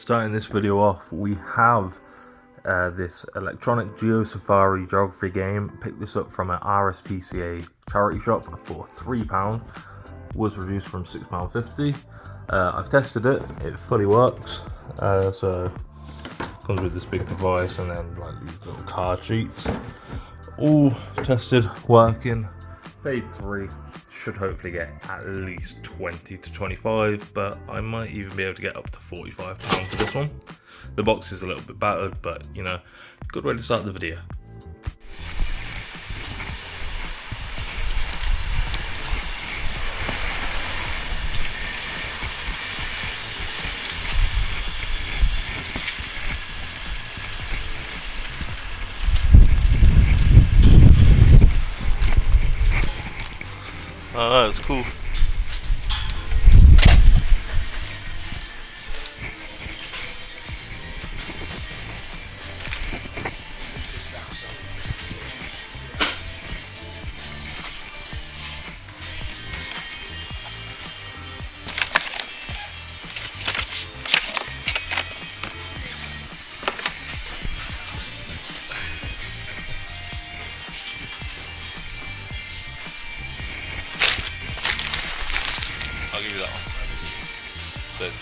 Starting this video off, we have this electronic Geo Safari geography game. Picked this up from an RSPCA charity shop for £3. Was reduced from £6.50. I've tested it, it fully works. So comes with this big device and then like these little card sheets. All tested, working. Paid £3. Should hopefully get at least 20 to 25, but I might even be able to get up to £45 for this one. The box is a little bit battered, but you know, good way to start the video. Oh, that was cool. I'll give you that one. Good.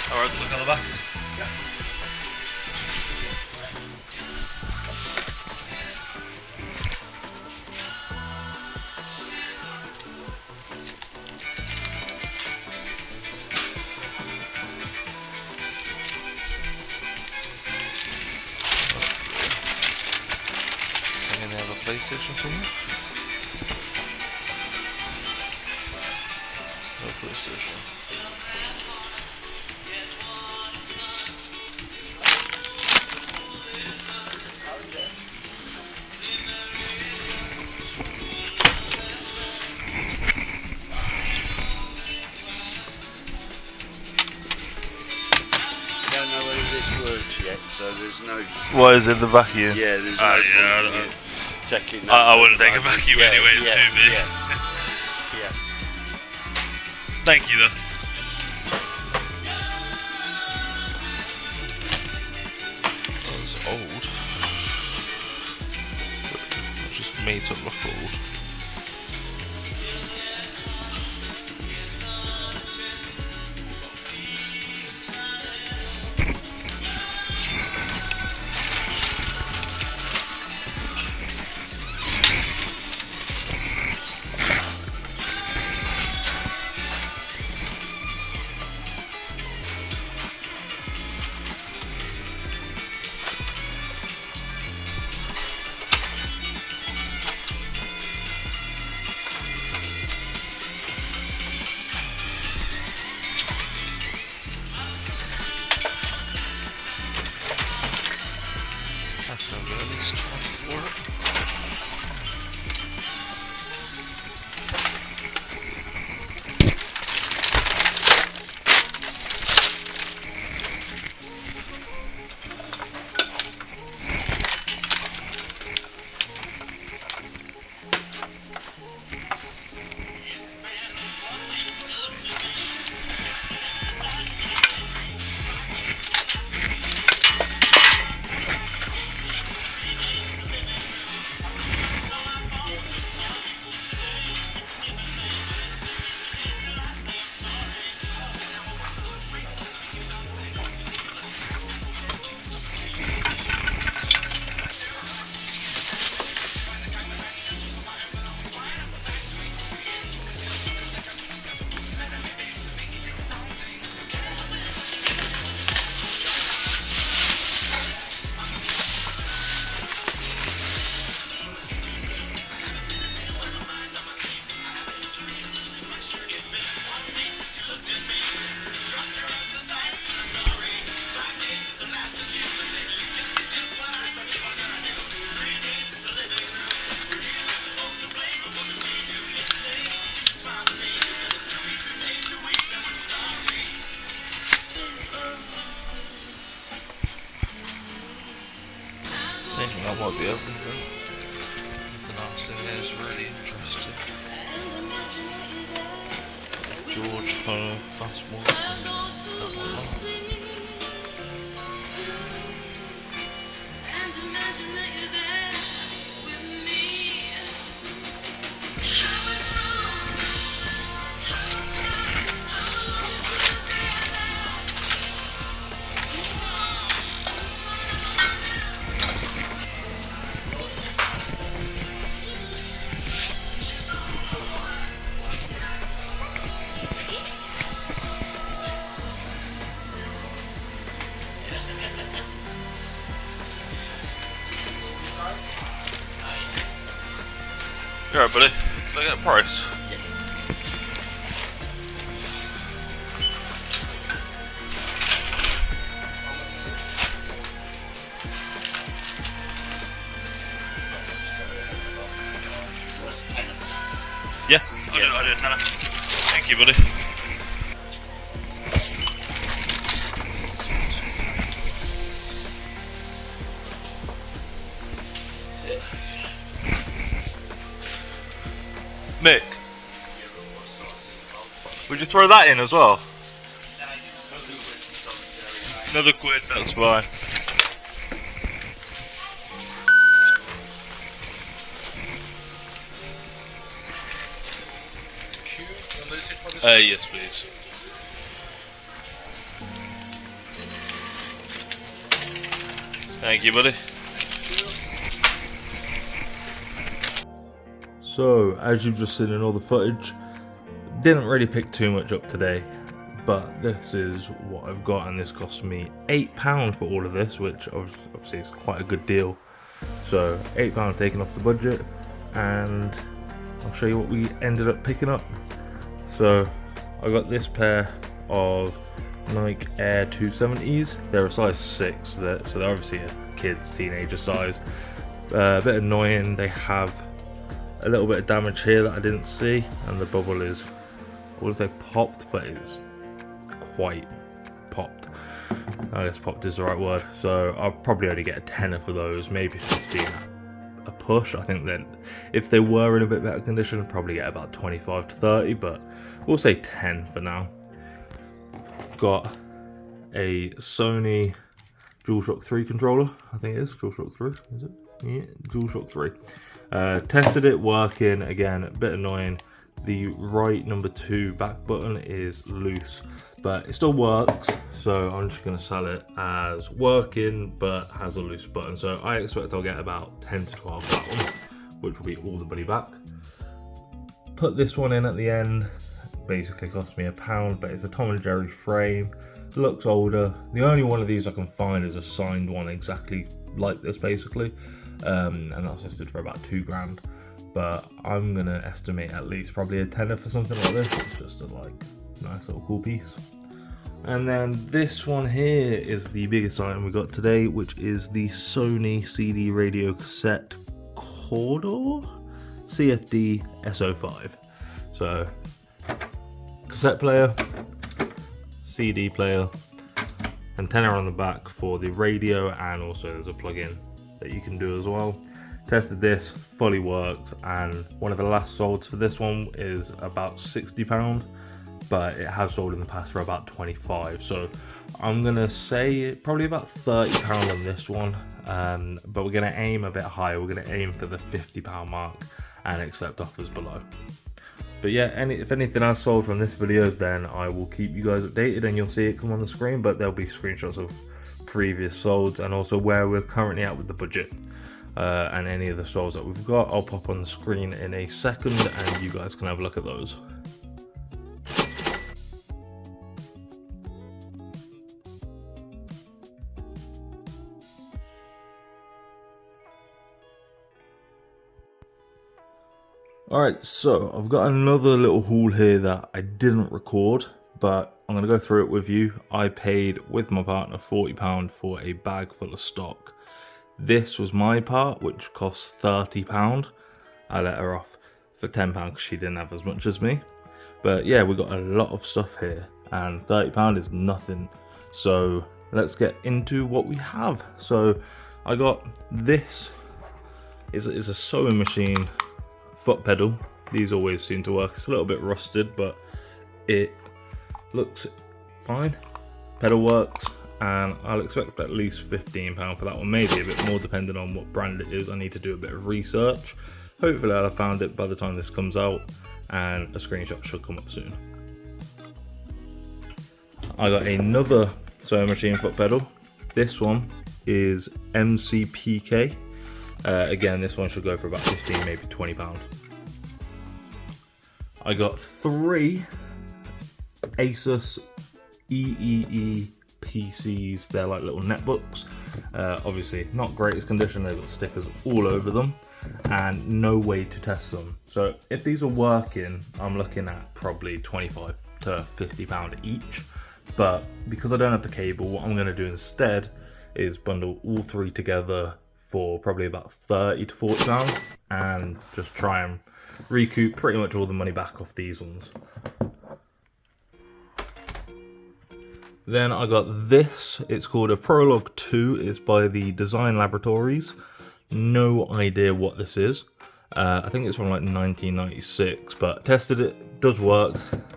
Alright, look on the back. have a PlayStation somewhere? No PlayStation. Don't know whether this works yet, so there's no. What is in the vacuum? Yeah, there's no. Yeah, taking I wouldn't take a vacuum anyway, it's too big. Yeah. Thank you though. That's old. But just made to look old. At least 24. I think that might be everything. Nothing else in there is really interesting. George Fastmore. You alright, buddy? Can I get a price? Yeah, I'll do a tenner. Thank you, buddy. Mick, would you throw that in as well? Another quid, that's fine. Yes, please. Thank you, buddy. So, as you've just seen in all the footage, didn't really pick too much up today, but this is what I've got, and this cost me £8 for all of this, which obviously is quite a good deal. So £8 taken off the budget, and I'll show you what we ended up picking up. So I got this pair of Nike Air 270s. They're a size 6, so they're obviously a kid's teenager size. A bit annoying, they have a little bit of damage here that I didn't see, and the bubble is, I would say popped, but it's quite popped. I guess popped is the right word. So I'll probably only get a tenner for those, maybe 15 a push. I think that if they were in a bit better condition, I'd probably get about 25 to 30, but we'll say 10 for now. Got a Sony DualShock 3 controller, I think it is, DualShock 3, is it? Yeah, DualShock 3. Tested it, working, again, a bit annoying. The right number 2 back button is loose, but it still works, so I'm just going to sell it as working, but has a loose button. So I expect I'll get about 10 to 12 for that one, which will be all the money back. Put this one in at the end, basically cost me £1, but it's a Tom and Jerry frame, looks older. The only one of these I can find is a signed one exactly like this, basically, and that's listed for about £2 grand. But I'm gonna estimate at least probably a tenner for something like this. It's just a nice little cool piece. And then this one here is the biggest item we got today, which is the Sony CD radio cassette Corridor CFD SO5. So cassette player, CD player, antenna on the back for the radio, and also there's a plug-in that you can do as well. Tested this, fully worked, and one of the last solds for this one is about £60, but it has sold in the past for about 25, so I'm gonna say probably about £30 on this one, but we're gonna aim a bit higher. We're gonna aim for the £50 mark and accept offers below. But yeah, if anything has sold from this video, then I will keep you guys updated and you'll see it come on the screen, but there'll be screenshots of previous solds and also where we're currently at with the budget. And any of the solds that we've got, I'll pop on the screen in a second and you guys can have a look at those. Alright, so I've got another little haul here that I didn't record, but I'm going to go through it with you. I paid with my partner £40 for a bag full of stock. This was my part, which cost £30. I let her off for £10 because she didn't have as much as me. But yeah, we got a lot of stuff here and £30 is nothing. So let's get into what we have. So I got this. It's a sewing machine foot pedal. These always seem to work. It's a little bit rusted, but it looks fine. Pedal works. And I'll expect at least £15 for that one, maybe a bit more depending on what brand it is. I need to do a bit of research. Hopefully I'll have found it by the time this comes out, and a screenshot should come up soon. I got another sewing machine foot pedal. This one is MCPK. Again, this one should go for about 15, maybe £20. I got 3 Asus EEE PCs. They're like little netbooks. Obviously not greatest condition, they've got stickers all over them and no way to test them. So if these are working, I'm looking at probably 25 to £50 each, but because I don't have the cable, what I'm going to do instead is bundle all 3 together for probably about 30 to £40 and just try and recoup pretty much all the money back off these ones. Then I got this. It's called a Preloved 2. It's by the Design Laboratories. No idea what this is. I think it's from like 1996, but tested it. Does work.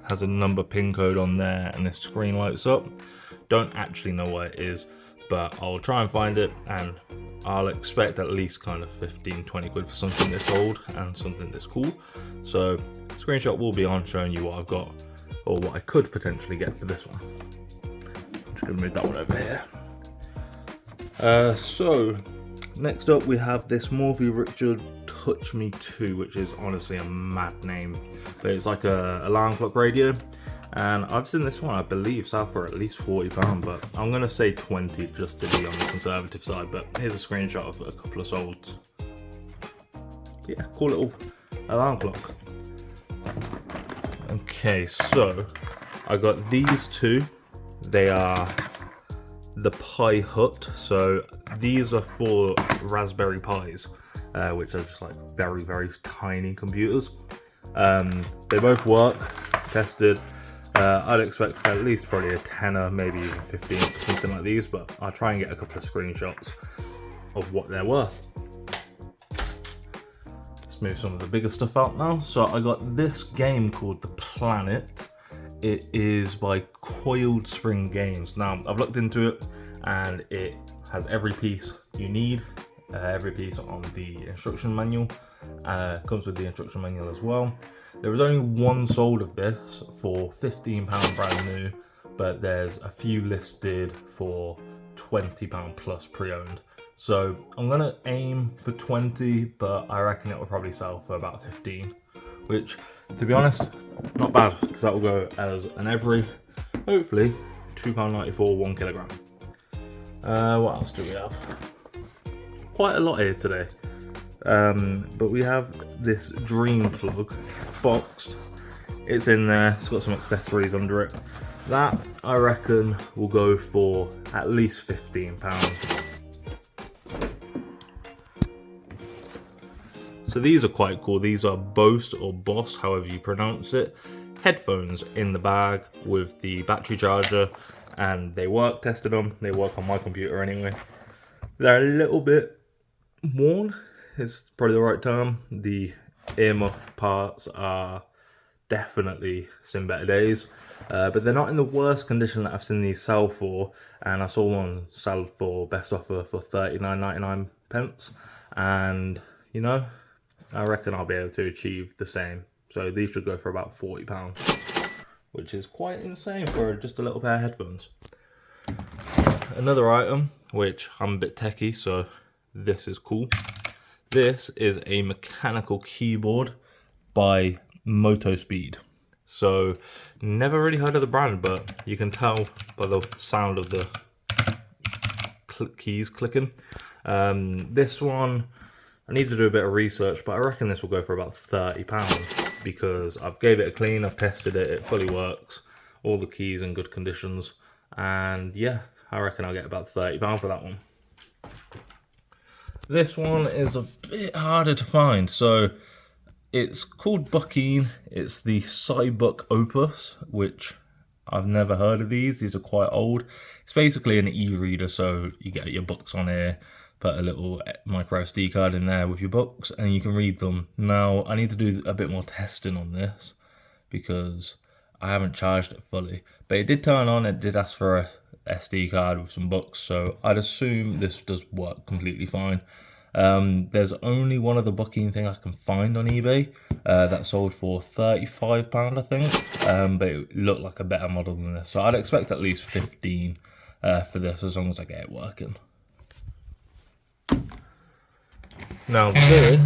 Has a number pin code on there, and this screen lights up. Don't actually know what it is, but I'll try and find it, and I'll expect at least kind of 15-20 quid for something this old and something this cool. So screenshot will be on showing you what I've got, or what I could potentially get for this one. I'm just going to move that one over here. So next up we have this Morphy Richard Touch Me 2, which is honestly a mad name, but it's like a alarm clock radio. And I've seen this one, I believe, sell for at least £40, but I'm gonna say 20 just to be on the conservative side. But here's a screenshot of a couple of solds. Yeah, cool little alarm clock. Okay, so I got these two. They are the Pi Hut. So these are for Raspberry Pis, which are just like very, very tiny computers. They both work, tested. I'd expect at least probably a tenner, maybe even 15 for something like these, but I'll try and get a couple of screenshots of what they're worth. Let's move some of the bigger stuff out now. So I got this game called The Planet. It is by Coiled Spring Games. Now, I've looked into it and it has every piece you need, every piece on the instruction manual. Comes with the instruction manual as well. There was only one sold of this for £15 brand new, but there's a few listed for £20 plus pre-owned. So I'm gonna aim for 20, but I reckon it will probably sell for about 15, which, to be honest, not bad, because that will go as an every, hopefully, £2.94 1 kilogram. What else do we have? Quite a lot here today. But we have this Dream plug boxed. It's in there, it's got some accessories under it. That I reckon will go for at least £15. So these are quite cool. These are Bose or Boss, however you pronounce it. Headphones in the bag with the battery charger, and they work, tested them. They work on my computer anyway. They're a little bit worn, is probably the right term. The earmuff parts are definitely seen better days, but they're not in the worst condition that I've seen these sell for. And I saw one sell for best offer for 39.99 pence, and you know, I reckon I'll be able to achieve the same. So these should go for about £40, which is quite insane for just a little pair of headphones. Another item, which I'm a bit techie, so this is cool. This is a mechanical keyboard by Motospeed. So never really heard of the brand, but you can tell by the sound of the keys clicking. This one, I need to do a bit of research, but I reckon this will go for about £30 because I've gave it a clean, I've tested it, it fully works, all the keys in good conditions, and yeah, I reckon I'll get about £30 for that one. This one is a bit harder to find, so it's called Buckine. It's the Cybuck Opus, which I've never heard of these. These are quite old. It's basically an e-reader, so you get your books on here, put a little micro SD card in there with your books, and you can read them. Now, I need to do a bit more testing on this because I haven't charged it fully. But it did turn on, it did ask for a SD card with some books, so I'd assume this does work completely fine. There's only one other Buckine thing I can find on eBay that sold for £35, I think, but it looked like a better model than this. So I'd expect at least 15 for this, as long as I get it working. Now this,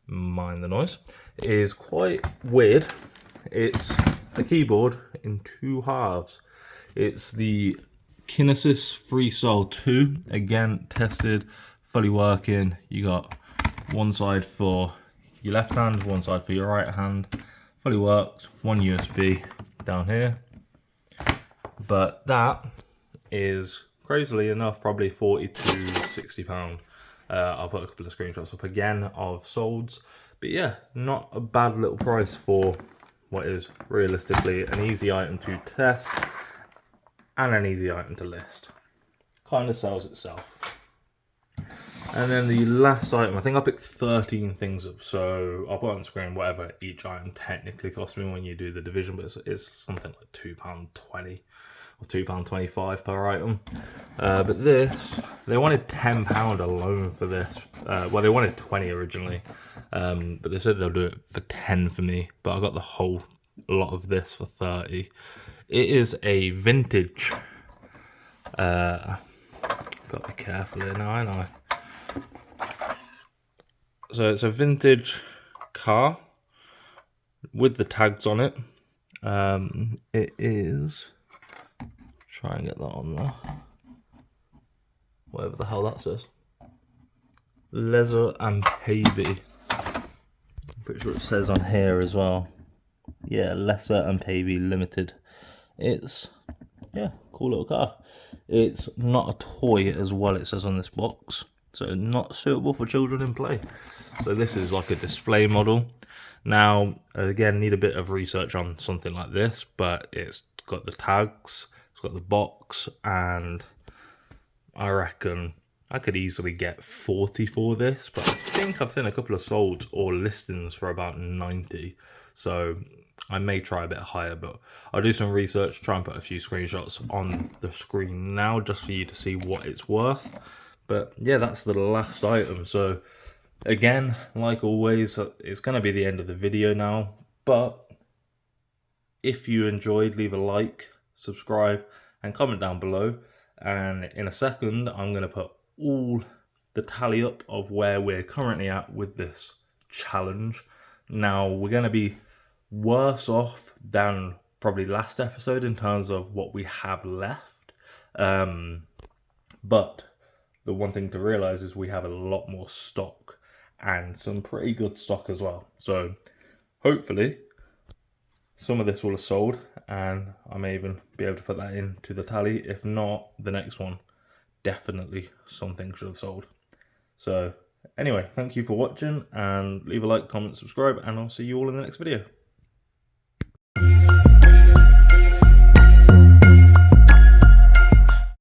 mind the noise, is quite weird. It's a keyboard in two halves. It's the Kinesis FreeSol 2, again tested, fully working. You got one side for your left hand, one side for your right hand, fully works, one USB down here. But that is, crazily enough, probably £40 to £60. I'll put a couple of screenshots up again of solds, but yeah, not a bad little price for what is realistically an easy item to test and an easy item to list. Kind of sells itself. And then the last item, I think I picked 13 things up, so I'll put on screen whatever each item technically cost me when you do the division, but it's something like £2.20 or £2.25 per item. But this, they wanted £10 alone for this. Well, they wanted 20 originally, but they said they'll do it for 10 for me, but I got the whole lot of this for 30. It is a vintage, got to be careful here now, ain't I? So it's a vintage car with the tags on it, It is, try and get that on there, whatever the hell that says, leather and pavy. I'm pretty sure it says on here as well. Yeah, Lesser and Pavy Limited. It's, yeah, cool little car. It's not a toy as well, it says on this box, so not suitable for children in play. So this is like a display model. Now, again, need a bit of research on something like this, but it's got the tags, it's got the box, and I reckon I could easily get 40 for this, but I think I've seen a couple of solds or listings for about 90. So I may try a bit higher, but I'll do some research, try and put a few screenshots on the screen now just for you to see what it's worth. But yeah, that's the last item. So again, like always, it's going to be the end of the video now. But if you enjoyed, leave a like, subscribe, and comment down below. And in a second, I'm going to put all the tally up of where we're currently at with this challenge. Now, we're going to be worse off than probably last episode in terms of what we have left. But the one thing to realize is we have a lot more stock and some pretty good stock as well. So hopefully some of this will have sold, and I may even be able to put that into the tally. If not, the next one, definitely something should have sold. So anyway, thank you for watching, and leave a like, comment, subscribe, and I'll see you all in the next video.